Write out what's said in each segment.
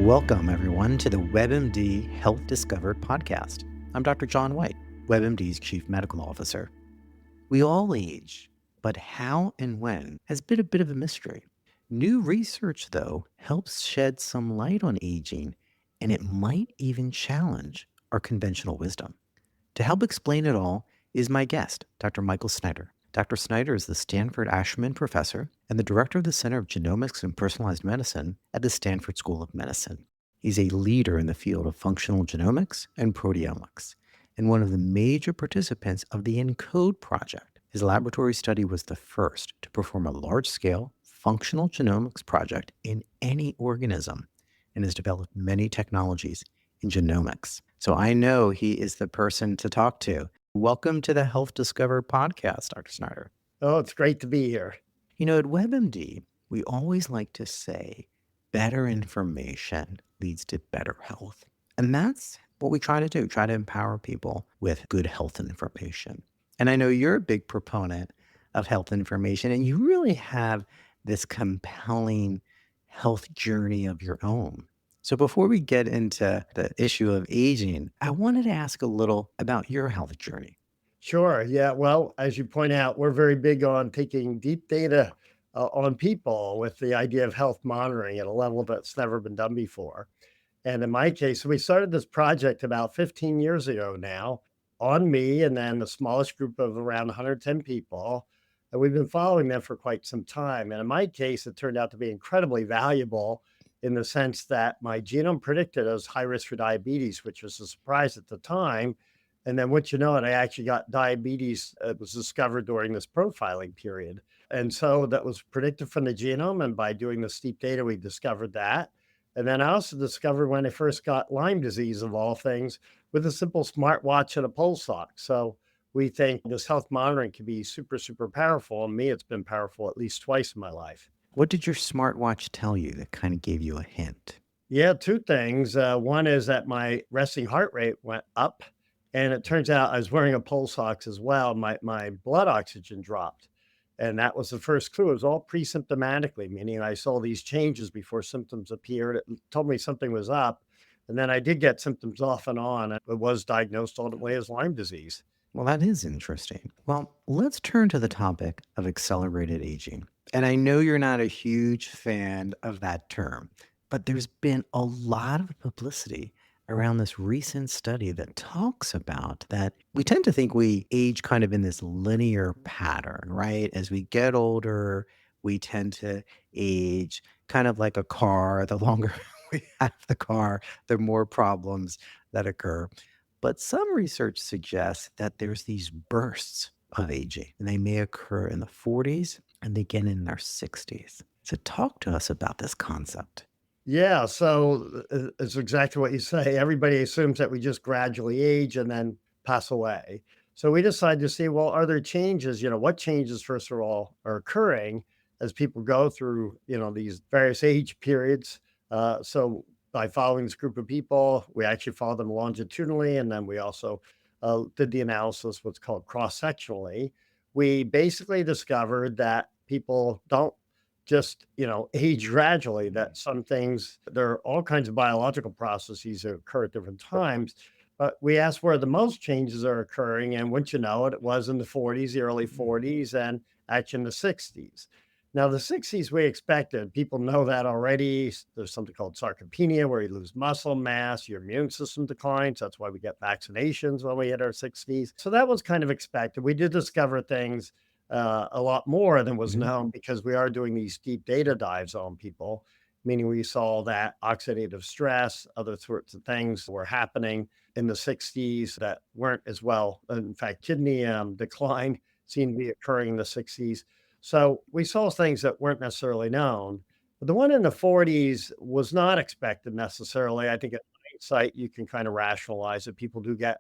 Welcome, everyone, to the WebMD Health Discovered podcast. I'm Dr. John White, WebMD's Chief Medical Officer. We all age, but how and when has been a bit of a mystery. New research, though, helps shed some light on aging, and it might even challenge our conventional wisdom. To help explain it all is my guest, Dr. Michael Snyder. Dr. Snyder is the Stanford Asherman Professor and the Director of the Center of Genomics and Personalized Medicine at the Stanford School of Medicine. He's a leader in the field of functional genomics and proteomics, and one of the major participants of the ENCODE project. His laboratory study was the first to perform a large-scale functional genomics project in any organism and has developed many technologies in genomics. So I know he is the person to talk to. Welcome to the Health Discover podcast, Dr. Snyder. Oh, it's great to be here. You know, at WebMD, we always like to say better information leads to better health. And that's what we try to do, try to empower people with good health information. And I know you're a big proponent of health information, and you really have this compelling health journey of your own. So before we get into the issue of aging, I wanted to ask a little about your health journey. Sure. Yeah. Well, as you point out, we're very big on taking deep data on people with the idea of health monitoring at a level that's never been done before. And in my case, we started this project about 15 years ago now on me and then the smallest group of around 110 people. And we've been following them for quite some time. And in my case, it turned out to be incredibly valuable in the sense that my genome predicted I was high risk for diabetes, which was a surprise at the time. And then, what you know, it, I actually got diabetes. It was discovered during this profiling period. And so that was predicted from the genome. And by doing the steep data, we discovered that. And then I also discovered when I first got Lyme disease, of all things, with a simple smartwatch and a pulse ox. So we think this health monitoring can be super, super powerful. And me, it's been powerful at least twice in my life. What did your smartwatch tell you that kind of gave you a hint? Yeah, two things. One is that my resting heart rate went up. And it turns out I was wearing a pulse ox as well. My blood oxygen dropped. And that was the first clue. It was all pre-symptomatically, meaning I saw these changes before symptoms appeared. It told me something was up. And then I did get symptoms off and on. It was diagnosed ultimately as Lyme disease. Well, that is interesting. Well, let's turn to the topic of accelerated aging. And I know you're not a huge fan of that term, but there's been a lot of publicity around this recent study that talks about that we tend to think we age kind of in this linear pattern, right? As we get older, we tend to age kind of like a car. The longer we have the car, the more problems that occur. But some research suggests that there's these bursts of aging, and they may occur in the 40s and again in their 60s. So talk to us about this concept. Yeah, so it's exactly what you say. Everybody assumes that we just gradually age and then pass away. So we decided to see, well, are there changes? What changes, first of all, are occurring as people go through, these various age periods? So by following this group of people, we actually followed them longitudinally, and then we also did the analysis, what's called cross-sectionally. We basically discovered that people don't just age gradually, that some things, there are all kinds of biological processes that occur at different times, but we asked where the most changes are occurring, and once you know it, it was in the 40s, the early 40s, and actually in the 60s. Now the 60s we expected, people know that already. There's something called sarcopenia where you lose muscle mass, your immune system declines. That's why we get vaccinations when we hit our 60s. So that was kind of expected. We did discover things a lot more than was known because we are doing these deep data dives on people, meaning we saw that oxidative stress, other sorts of things were happening in the 60s that weren't as well. In fact, kidney decline seemed to be occurring in the 60s. So we saw things that weren't necessarily known. But the one in the 40s was not expected necessarily. I think at hindsight, you can kind of rationalize it. People do get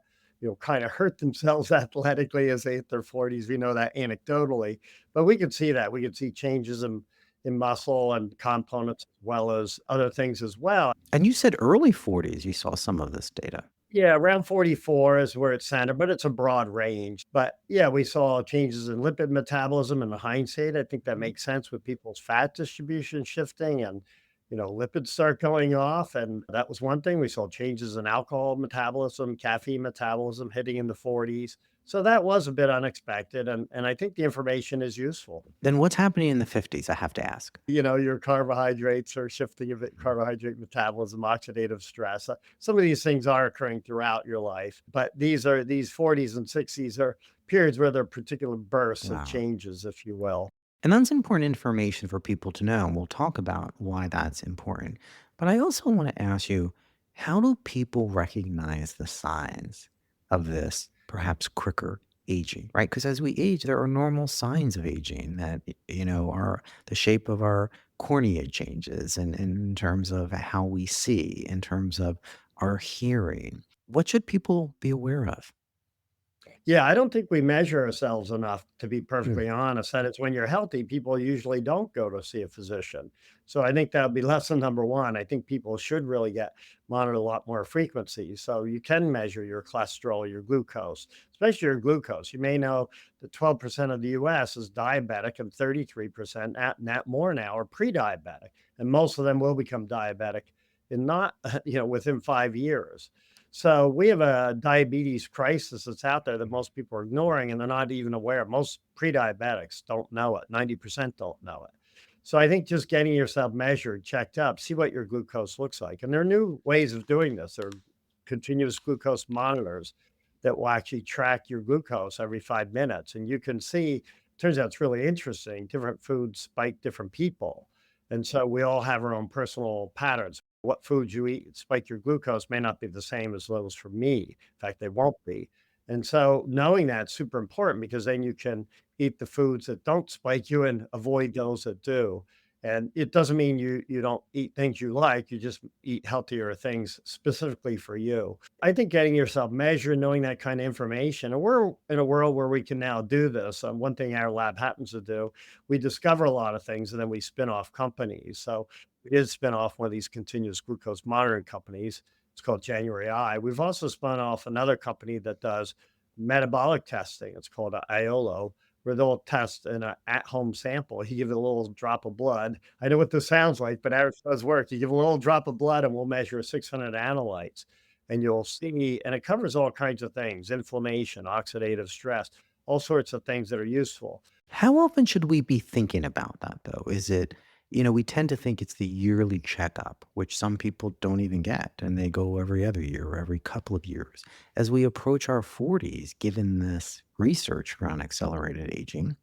kind of hurt themselves athletically as they hit their 40s. We know that anecdotally, but we could see that. We could see changes in muscle and components as well as other things as well. And you said early 40s, you saw some of this data. Yeah, around 44 is where it's centered, but it's a broad range. But yeah, we saw changes in lipid metabolism in the hindsight. I think that makes sense with people's fat distribution shifting and lipids start going off. And that was one thing. We saw changes in alcohol metabolism, caffeine metabolism hitting in the 40s. So that was a bit unexpected. And I think the information is useful. Then what's happening in the 50s? I have to ask. Your carbohydrates are shifting a bit, carbohydrate metabolism, oxidative stress. Some of these things are occurring throughout your life, but these 40s and 60s are periods where there are particular bursts of Wow. changes, if you will. And that's important information for people to know. And we'll talk about why that's important. But I also want to ask you, how do people recognize the signs of this perhaps quicker aging, right? Because as we age, there are normal signs of aging that, are the shape of our cornea changes and in terms of how we see, in terms of our hearing. What should people be aware of? Yeah, I don't think we measure ourselves enough, to be Mm, perfectly honest. And it's when you're healthy, people usually don't go to see a physician. So I think that would be lesson number one. I think people should really get monitored a lot more frequency. So you can measure your cholesterol, your glucose, especially your glucose. You may know that 12% of the US is diabetic and 33% more now are pre-diabetic. And most of them will become diabetic in not, within 5 years. So we have a diabetes crisis that's out there that most people are ignoring and they're not even aware. Most pre-diabetics don't know it. 90% don't know it. So I think just getting yourself measured, checked up, see what your glucose looks like. And there are new ways of doing this. There are continuous glucose monitors that will actually track your glucose every 5 minutes. And you can see, turns out it's really interesting. Different foods spike different people. And so we all have our own personal patterns. What foods you eat spike your glucose may not be the same as those for me. In fact, they won't be. And so knowing that's super important because then you can eat the foods that don't spike you and avoid those that do. And it doesn't mean you don't eat things you like, you just eat healthier things specifically for you. I think getting yourself measured, knowing that kind of information, and we're in a world where we can now do this. One thing our lab happens to do, we discover a lot of things and then we spin off companies. So we did spin off one of these continuous glucose monitoring companies. It's called January Eye. We've also spun off another company that does metabolic testing. It's called IOLO, where they'll test an at-home sample. You give it a little drop of blood. I know what this sounds like, but ours does work. You give a little drop of blood, and we'll measure 600 analytes, and you'll see. And it covers all kinds of things: inflammation, oxidative stress, all sorts of things that are useful. How often should we be thinking about that though? Is it, we tend to think it's the yearly checkup, which some people don't even get, and they go every other year or every couple of years. As we approach our 40s, given this research around accelerated aging,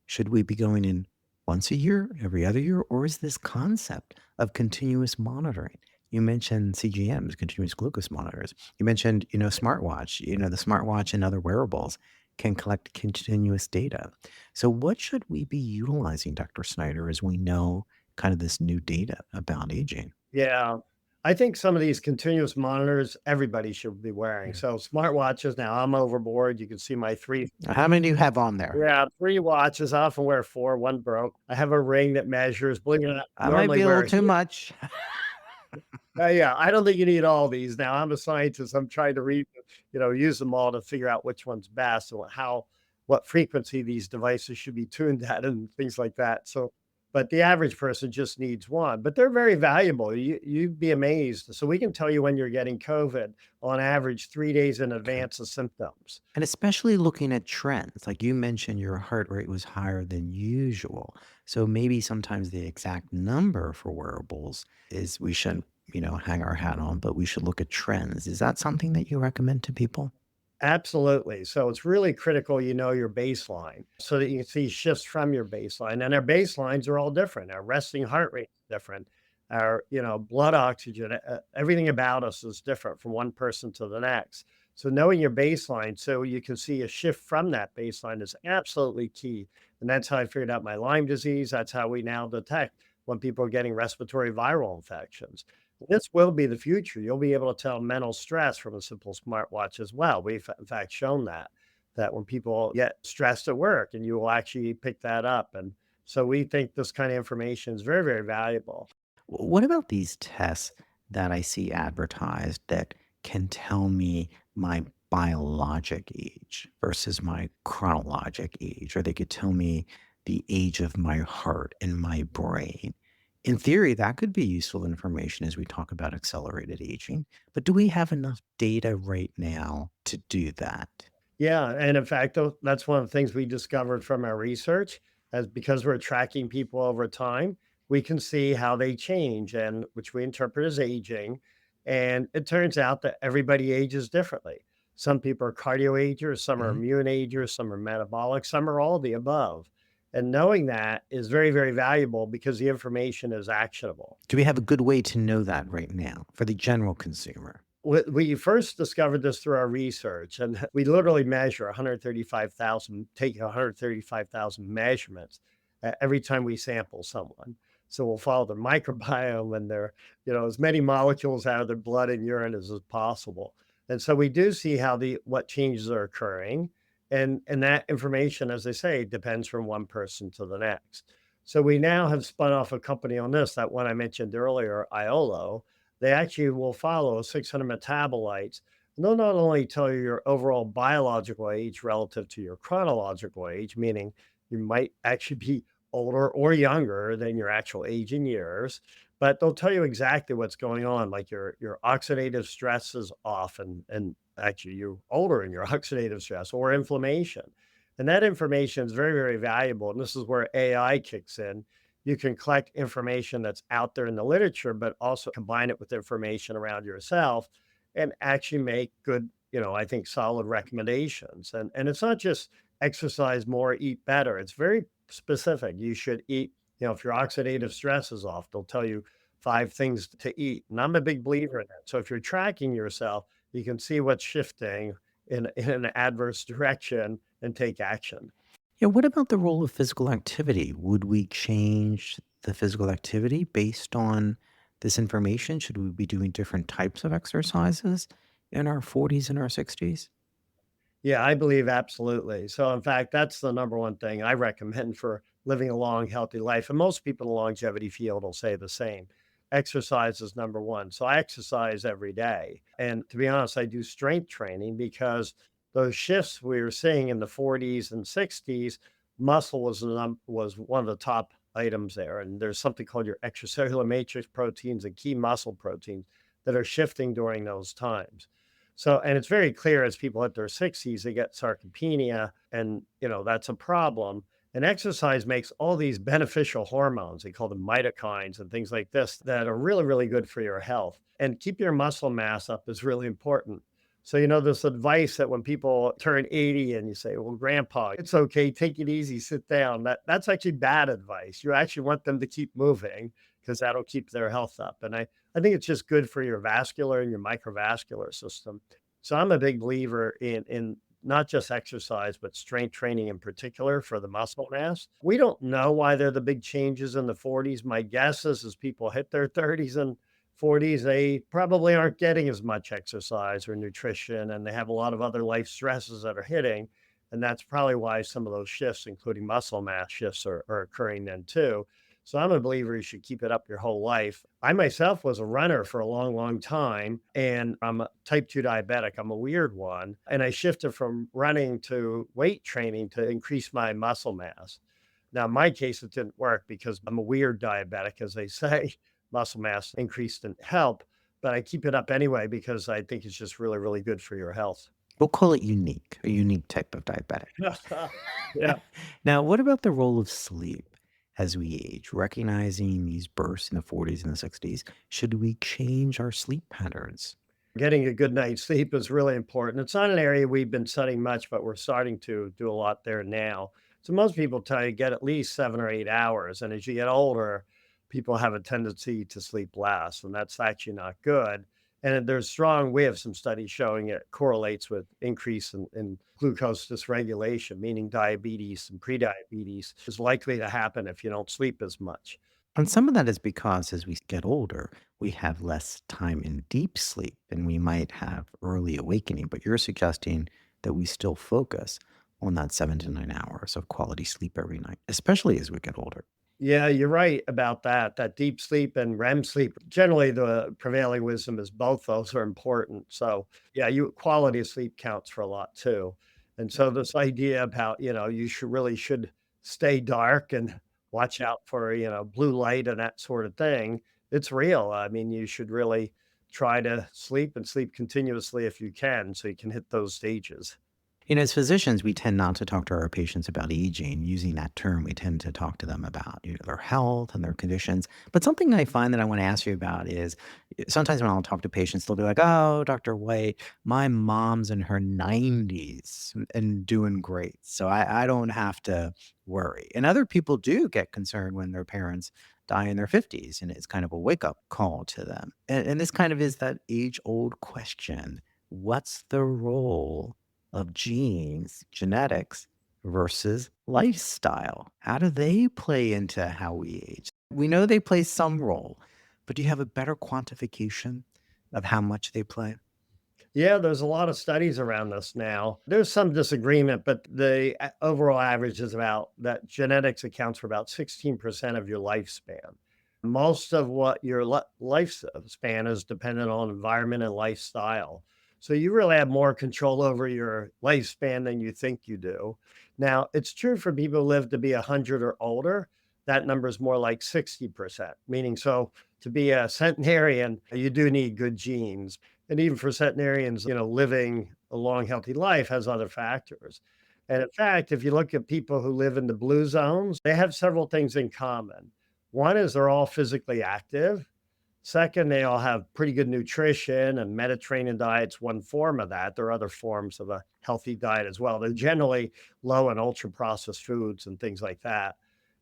should we be going in once a year, every other year, or is this concept of continuous monitoring? You mentioned CGMs, continuous glucose monitors. You mentioned, smartwatch. The smartwatch and other wearables can collect continuous data. So, what should we be utilizing, Dr. Snyder, as we know kind of this new data about aging? Yeah. I think some of these continuous monitors, everybody should be wearing. Yeah. So smartwatches now, I'm overboard. You can see my three. How many do you have on there? Yeah, 3 watches. I often wear 4, 1 broke. I have a ring that measures. Believe it or not, That might normally be a wear little a too much. yeah, I don't think you need all these. Now, I'm a scientist. I'm trying to use them all to figure out which one's best and what frequency these devices should be tuned at and things like that. So, but the average person just needs one, but they're very valuable. You'd be amazed. So we can tell you when you're getting COVID on average 3 days in Okay. advance of symptoms. And especially looking at trends, like you mentioned, your heart rate was higher than usual. So maybe sometimes the exact number for wearables is we shouldn't, hang our hat on, but we should look at trends. Is that something that you recommend to people? Absolutely. So it's really critical you know your baseline so that you can see shifts from your baseline. And our baselines are all different. Our resting heart rate is different. Our, blood oxygen, everything about us is different from one person to the next. So knowing your baseline so you can see a shift from that baseline is absolutely key. And that's how I figured out my Lyme disease. That's how we now detect when people are getting respiratory viral infections. This will be the future. You'll be able to tell mental stress from a simple smartwatch as well. We've in fact shown that when people get stressed at work and you will actually pick that up. And so we think this kind of information is very, very valuable. What about these tests that I see advertised that can tell me my biologic age versus my chronologic age, or they could tell me the age of my heart and my brain? In theory, that could be useful information as we talk about accelerated aging, but do we have enough data right now to do that? Yeah, and in fact, that's one of the things we discovered from our research, as because we're tracking people over time, we can see how they change, and which we interpret as aging. And it turns out that everybody ages differently. Some people are cardio agers, some are Mhm. immune agers, some are metabolic, some are all the above. And knowing that is very, very valuable because the information is actionable. Do we have a good way to know that right now for the general consumer? We first discovered this through our research, and we literally measure 135,000, take 135,000 measurements every time we sample someone. So we'll follow their microbiome and their, as many molecules out of their blood and urine as possible. And so we do see how the what changes are occurring. And that information, as I say, depends from one person to the next. So we now have spun off a company on this, that one I mentioned earlier, Iolo. They actually will follow 600 metabolites. And they'll not only tell you your overall biological age relative to your chronological age, meaning you might actually be older or younger than your actual age in years, but they'll tell you exactly what's going on, like your oxidative stress is off, and actually you're older in your oxidative stress or inflammation. And that information is very, very valuable. And this is where AI kicks in. You can collect information that's out there in the literature, but also combine it with information around yourself and actually make good, I think solid recommendations. And it's not just exercise more, eat better. It's very specific. You should eat, if your oxidative stress is off, they'll tell you 5 things to eat. And I'm a big believer in that. So if you're tracking yourself, you can see what's shifting in an adverse direction and take action. Yeah, what about the role of physical activity? Would we change the physical activity based on this information? Should we be doing different types of exercises in our 40s and our 60s? Yeah, I believe absolutely. So, in fact, that's the number one thing I recommend for living a long, healthy life. And most people in the longevity field will say the same. Exercise is number one. So, I exercise every day. And to be honest, I do strength training because those shifts we were seeing in the 40s and 60s, muscle was one of the top items there. And there's something called your extracellular matrix proteins and key muscle proteins that are shifting during those times. So, and it's very clear as people hit their 60s, they get sarcopenia, and that's a problem. And exercise makes all these beneficial hormones, they call them mitokines and things like this, that are really, really good for your health. And keep your muscle mass up is really important. So, this advice that when people turn 80 and you say, well, grandpa, it's okay, take it easy, sit down. That's actually bad advice. You actually want them to keep moving because that'll keep their health up. And I think it's just good for your vascular and your microvascular system. So I'm a big believer in not just exercise, but strength training in particular for the muscle mass. We don't know why they're the big changes in the 40s. My guess is as people hit their 30s and 40s, they probably aren't getting as much exercise or nutrition, and they have a lot of other life stresses that are hitting. And that's probably why some of those shifts, including muscle mass shifts, are occurring then too. So I'm a believer you should keep it up your whole life. I myself was a runner for a long, long time, and I'm a type 2 diabetic. I'm a weird one. And I shifted from running to weight training to increase my muscle mass. Now, in my case, it didn't work because I'm a weird diabetic, as they say. Muscle mass increase didn't help, but I keep it up anyway because I think it's just really, really good for your health. We'll call it unique, a unique type of diabetic. Yeah. Now, what about the role of sleep as we age? Recognizing these bursts in the 40s and the 60s, should we change our sleep patterns? Getting a good night's sleep is really important. It's not an area we've been studying much, but we're starting to do a lot there now. So most people tell you get at least 7 or 8 hours. And as you get older, people have a tendency to sleep less, and that's actually not good. And we have some studies showing it correlates with increase in glucose dysregulation, meaning diabetes and prediabetes is likely to happen if you don't sleep as much. And some of that is because as we get older, we have less time in deep sleep and we might have early awakening. But you're suggesting that we still focus on that 7 to 9 hours of quality sleep every night, especially as we get older. Yeah, you're right about that. That deep sleep and REM sleep, generally the prevailing wisdom is both those are important. So yeah, quality of sleep counts for a lot too. And so this idea about, you should stay dark and watch out for, blue light and that sort of thing. It's real. I mean, you should really try to sleep and sleep continuously if you can, so you can hit those stages. As physicians, we tend not to talk to our patients about aging. Using that term, we tend to talk to them about their health and their conditions. But something I find that I want to ask you about is sometimes when I'll talk to patients, they'll be like, "Oh, Dr. White, my mom's in her 90s and doing great. So I don't have to worry." And other people do get concerned when their parents die in their 50s. And it's kind of a wake up call to them. And this kind of is that age old question: what's the role of genes, genetics versus lifestyle? How do they play into how we age? We know they play some role, but do you have a better quantification of how much they play? Yeah, there's a lot of studies around this now. There's some disagreement, but the overall average is about that genetics accounts for about 16% of your lifespan. Most of what your lifespan is dependent on environment and lifestyle. So you really have more control over your lifespan than you think you do. Now, it's true for people who live to be 100 or older. That number is more like 60%, meaning so to be a centenarian, you do need good genes. And even for centenarians, living a long, healthy life has other factors. And in fact, if you look at people who live in the blue zones, they have several things in common. One is they're all physically active. Second, they all have pretty good nutrition, and Mediterranean diet's one form of that. There are other forms of a healthy diet as well. They're generally low in ultra processed foods and things like that.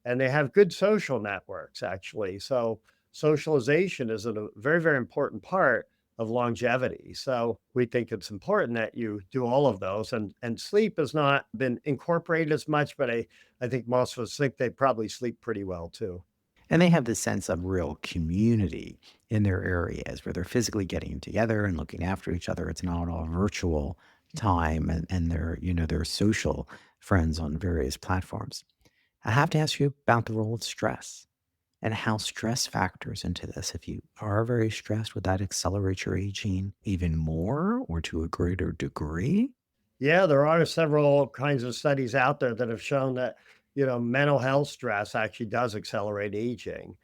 And they have good social networks, actually. So, socialization is a very, very important part of longevity. So, we think it's important that you do all of those. And sleep has not been incorporated as much, but I think most of us think they probably sleep pretty well too. And they have this sense of real community in their areas where they're physically getting together and looking after each other. It's not all virtual time and they're social friends on various platforms. I have to ask you about the role of stress and how stress factors into this. If you are very stressed, would that accelerate your aging even more or to a greater degree? Yeah, there are several kinds of studies out there that have shown that, mental health stress actually does accelerate aging.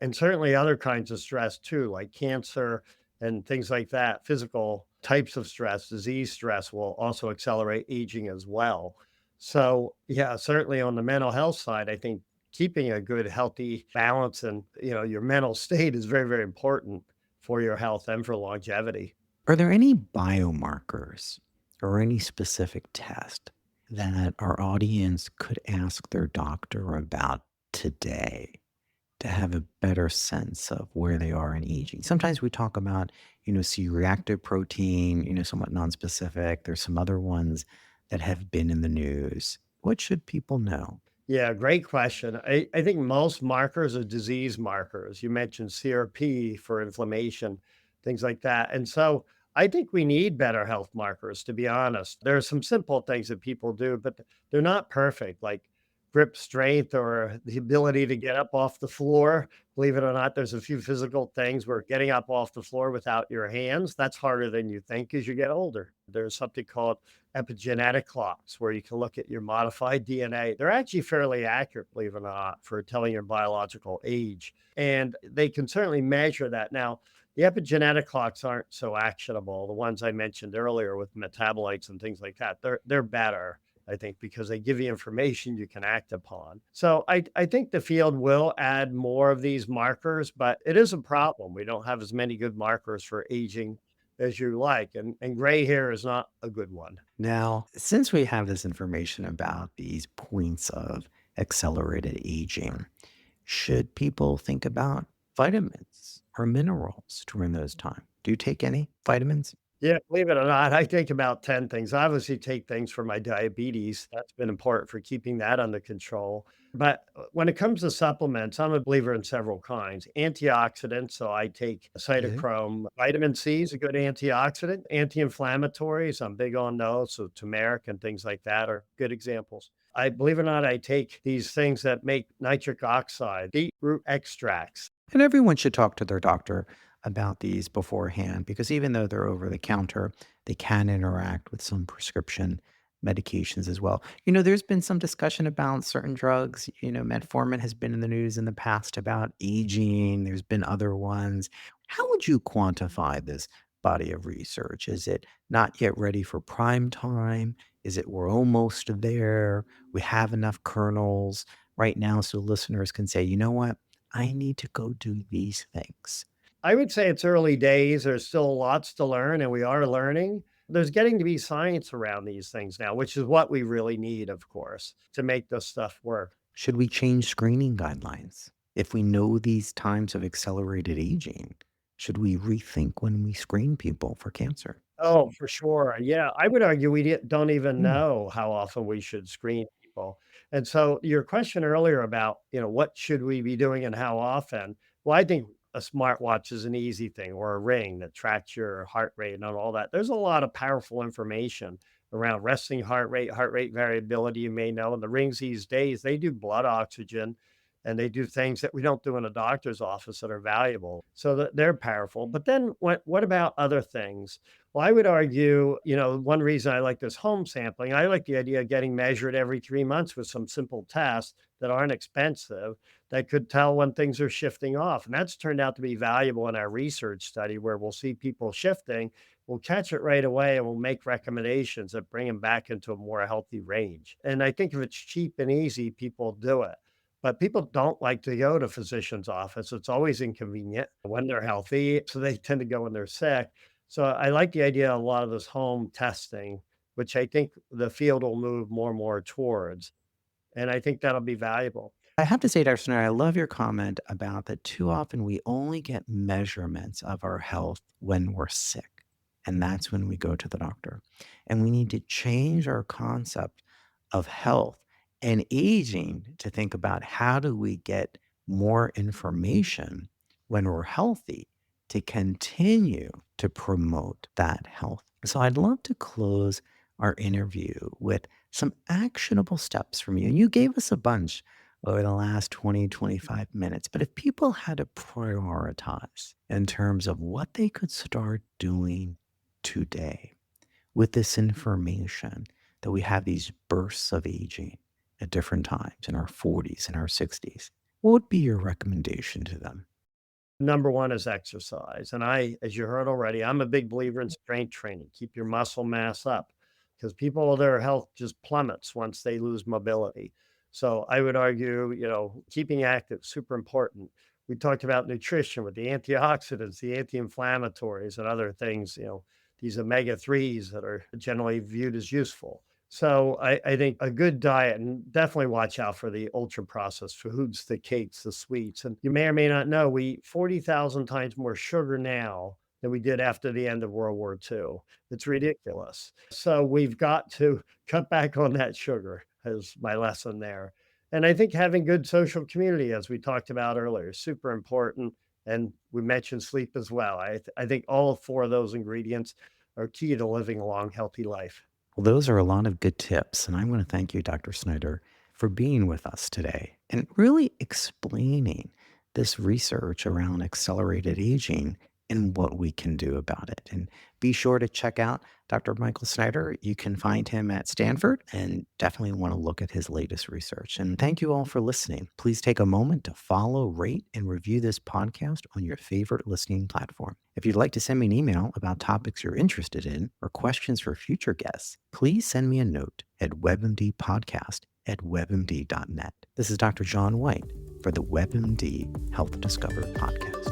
And certainly other kinds of stress too, like cancer and things like that. Physical types of stress, disease stress will also accelerate aging as well. So, yeah, certainly on the mental health side, I think keeping a good, healthy balance and, your mental state is very, very important for your health and for longevity. Are there any biomarkers or any specific test that our audience could ask their doctor about today to have a better sense of where they are in aging? Sometimes we talk about, C-reactive protein, somewhat nonspecific. There's some other ones that have been in the news. What should people know? Yeah, great question. I think most markers are disease markers. You mentioned CRP for inflammation, things like that. And so I think we need better health markers, to be honest. There are some simple things that people do, but they're not perfect, like grip strength or the ability to get up off the floor. Believe it or not, there's a few physical things where getting up off the floor without your hands, that's harder than you think as you get older. There's something called epigenetic clocks where you can look at your modified DNA. They're actually fairly accurate, believe it or not, for telling your biological age. And they can certainly measure that. Now, the epigenetic clocks aren't so actionable. The ones I mentioned earlier with metabolites and things like that, they're better. I think because they give you information you can act upon. So I think the field will add more of these markers, but it is a problem. We don't have as many good markers for aging as you like, and gray hair is not a good one. Now, since we have this information about these points of accelerated aging, should people think about vitamins or minerals during those times? Do you take any vitamins? Yeah, believe it or not, I take about 10 things. I obviously take things for my diabetes. That's been important for keeping that under control. But when it comes to supplements, I'm a believer in several kinds. Antioxidants, so I take Okay. cytochrome. Vitamin C is a good antioxidant. Anti-inflammatories, I'm big on those. So turmeric and things like that are good examples. I believe it or not, I take these things that make nitric oxide, beetroot extracts. And everyone should talk to their doctor about these beforehand because even though they're over the counter, they can interact with some prescription medications as well. There's been some discussion about certain drugs. Metformin has been in the news in the past about aging. There's been other ones. How would you quantify this body of research? Is it not yet ready for prime time? Is it we're almost there? We have enough kernels right now so listeners can say, you know what? I need to go do these things. I would say it's early days. There's still lots to learn, and we are learning. There's getting to be science around these things now, which is what we really need, of course, to make this stuff work. Should we change screening guidelines? If we know these times of accelerated aging, should we rethink when we screen people for cancer? Oh, for sure. Yeah, I would argue we don't even Hmm. know how often we should screen people. And so your question earlier about, what should we be doing and how often? Well, I think a smartwatch is an easy thing or a ring that tracks your heart rate and all that. There's a lot of powerful information around resting heart rate variability, you may know. And the rings these days, they do blood oxygen and they do things that we don't do in a doctor's office that are valuable. So that they're powerful. But then what about other things? Well, I would argue, one reason I like this home sampling, I like the idea of getting measured every 3 months with some simple tests that aren't expensive that could tell when things are shifting off. And that's turned out to be valuable in our research study where we'll see people shifting, we'll catch it right away and we'll make recommendations that bring them back into a more healthy range. And I think if it's cheap and easy, people do it. But people don't like to go to physician's office. It's always inconvenient when they're healthy. So they tend to go when they're sick. So I like the idea of a lot of this home testing, which I think the field will move more and more towards. And I think that'll be valuable. I have to say, Dr. Snyder, I love your comment about that too often we only get measurements of our health when we're sick. And that's when we go to the doctor. And we need to change our concept of health and aging to think about how do we get more information when we're healthy to continue to promote that health. So I'd love to close our interview with some actionable steps from you. And you gave us a bunch over the last 20, 25 minutes. But if people had to prioritize in terms of what they could start doing today with this information, that we have these bursts of aging at different times in our 40s and our 60s, what would be your recommendation to them? Number one is exercise. And as you heard already, I'm a big believer in strength training. Keep your muscle mass up because people, their health just plummets once they lose mobility. So I would argue, keeping active, super important. We talked about nutrition with the antioxidants, the anti-inflammatories, and other things, these omega 3s that are generally viewed as useful. So I think a good diet, and definitely watch out for the ultra processed foods, the cakes, the sweets. And you may or may not know, we eat 40,000 times more sugar now than we did after the end of World War II. It's ridiculous. So we've got to cut back on that sugar, is my lesson there. And I think having good social community, as we talked about earlier, is super important. And we mentioned sleep as well. I think all four of those ingredients are key to living a long, healthy life. Well, those are a lot of good tips. And I want to thank you, Dr. Snyder, for being with us today and really explaining this research around accelerated aging and what we can do about it. And be sure to check out Dr. Michael Snyder. You can find him at Stanford and definitely want to look at his latest research. And thank you all for listening. Please take a moment to follow, rate, and review this podcast on your favorite listening platform. If you'd like to send me an email about topics you're interested in or questions for future guests, please send me a note at webmdpodcast@webmd.net. This is Dr. John White for the WebMD Health Discovered podcast.